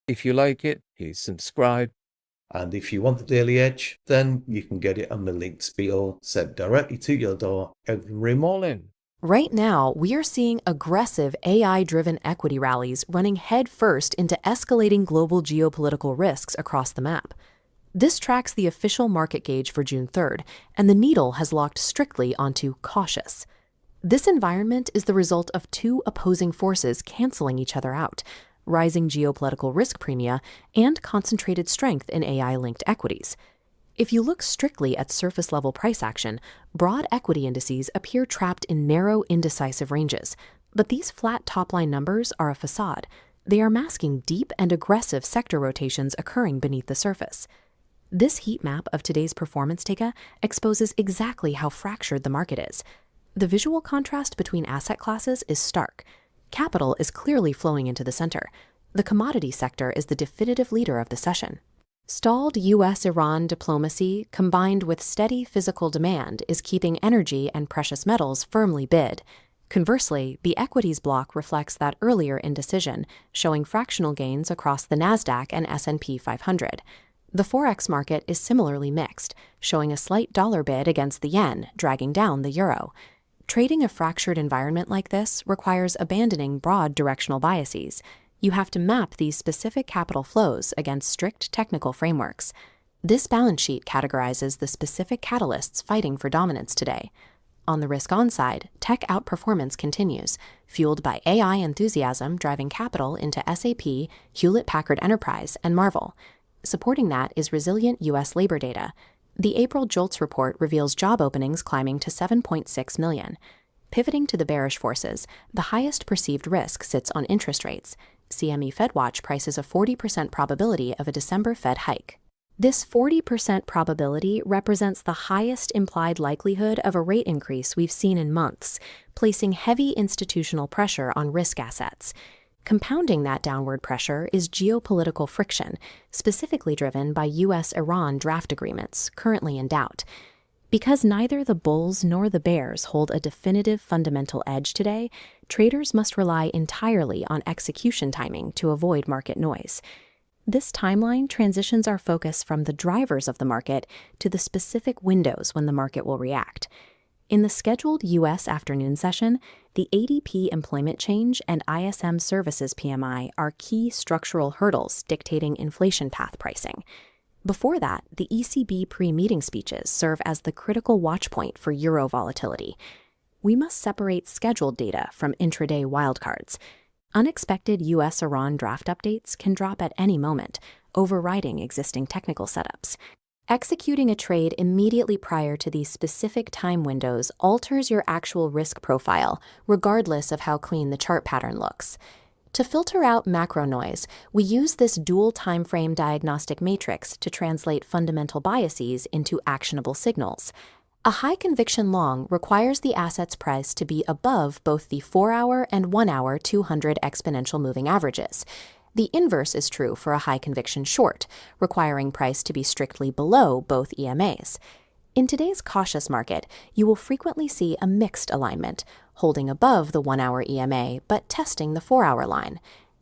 If you like it, please subscribe. And if you want the Daily Edge, then you can get it on the links below, sent directly to your door every morning. Right now, we are seeing aggressive AI-driven equity rallies running headfirst into escalating global geopolitical risks across the map. This tracks the official market gauge for June 3rd, and the needle has locked strictly onto cautious. This environment is the result of two opposing forces canceling each other out: rising geopolitical risk premia and concentrated strength in AI-linked equities. If you look strictly at surface-level price action, broad equity indices appear trapped in narrow, indecisive ranges. But these flat top-line numbers are a facade. They are masking deep and aggressive sector rotations occurring beneath the surface. This heat map of today's performance data exposes exactly how fractured the market is. The visual contrast between asset classes is stark. Capital is clearly flowing into the center. The commodity sector is the definitive leader of the session. Stalled U.S.-Iran diplomacy combined with steady physical demand is keeping energy and precious metals firmly bid. Conversely, the equities block reflects that earlier indecision, showing fractional gains across the Nasdaq and S&P 500. The Forex market is similarly mixed, showing a slight dollar bid against the yen, dragging down the euro. Trading a fractured environment like this requires abandoning broad directional biases. You have to map these specific capital flows against strict technical frameworks. This balance sheet categorizes the specific catalysts fighting for dominance today. On the risk-on side, tech outperformance continues, fueled by AI enthusiasm driving capital into SAP, Hewlett-Packard Enterprise, and Marvel. Supporting that is resilient U.S. labor data. The April JOLTS report reveals job openings climbing to 7.6 million. Pivoting to the bearish forces, the highest perceived risk sits on interest rates. CME FedWatch prices a 40% probability of a December Fed hike. This 40% probability represents the highest implied likelihood of a rate increase we've seen in months, placing heavy institutional pressure on risk assets. Compounding that downward pressure is geopolitical friction, specifically driven by U.S.-Iran draft agreements, currently in doubt. Because neither the bulls nor the bears hold a definitive fundamental edge today, traders must rely entirely on execution timing to avoid market noise. This timeline transitions our focus from the drivers of the market to the specific windows when the market will react. In the scheduled U.S. afternoon session, the ADP employment change and ISM services PMI are key structural hurdles dictating inflation path pricing. Before that, the ECB pre-meeting speeches serve as the critical watchpoint for euro volatility. We must separate scheduled data from intraday wildcards. Unexpected U.S.-Iran draft updates can drop at any moment, overriding existing technical setups. Executing a trade immediately prior to these specific time windows alters your actual risk profile, regardless of how clean the chart pattern looks. To filter out macro noise, we use this dual timeframe diagnostic matrix to translate fundamental biases into actionable signals. A high conviction long requires the asset's price to be above both the 4-hour and 1-hour 200 exponential moving averages. The inverse is true for a high conviction short, requiring price to be strictly below both EMAs. In today's cautious market, you will frequently see a mixed alignment, holding above the 1-hour EMA but testing the 4-hour line.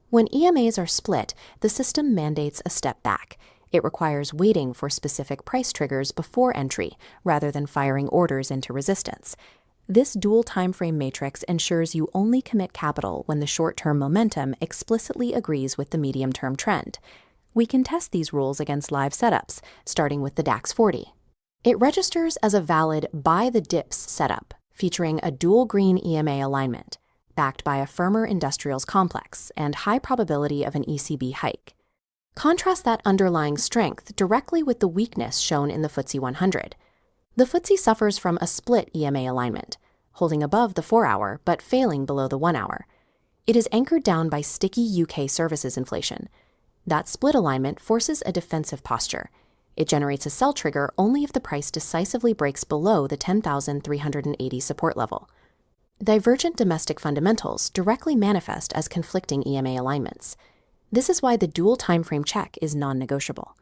When EMAs are split, the system mandates a step back. It requires waiting for specific price triggers before entry, rather than firing orders into resistance. This dual timeframe matrix ensures you only commit capital when the short-term momentum explicitly agrees with the medium-term trend. We can test these rules against live setups, starting with the DAX 40. It registers as a valid buy the dips setup, featuring a dual green EMA alignment, backed by a firmer industrials complex and high probability of an ECB hike. Contrast that underlying strength directly with the weakness shown in the FTSE 100. The FTSE suffers from a split EMA alignment, holding above the 4-hour but failing below the 1-hour. It is anchored down by sticky UK services inflation. That split alignment forces a defensive posture. It generates a sell trigger only if the price decisively breaks below the 10,380 support level. Divergent domestic fundamentals directly manifest as conflicting EMA alignments. This is why the dual timeframe check is non-negotiable.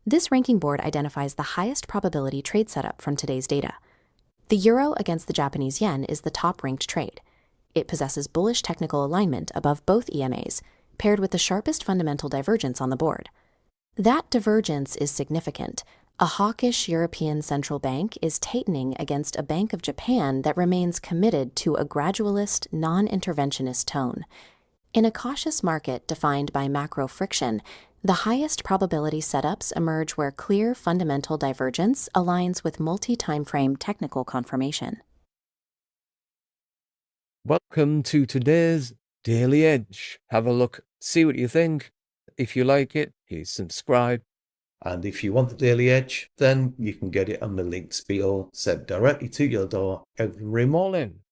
This ranking board identifies the highest probability trade setup from today's data. The euro against the Japanese yen is the top-ranked trade. It possesses bullish technical alignment above both EMAs, paired with the sharpest fundamental divergence on the board. That divergence is significant. A hawkish European central bank is tightening against a Bank of Japan that remains committed to a gradualist, non-interventionist tone. In a cautious market defined by macro friction, the highest probability setups emerge where clear fundamental divergence aligns with multi-timeframe technical confirmation. Welcome to today's Daily Edge. Have a look, see what you think. If you like it, please subscribe. And if you want the Daily Edge, then you can get it on the links below, sent directly to your door every Every morning.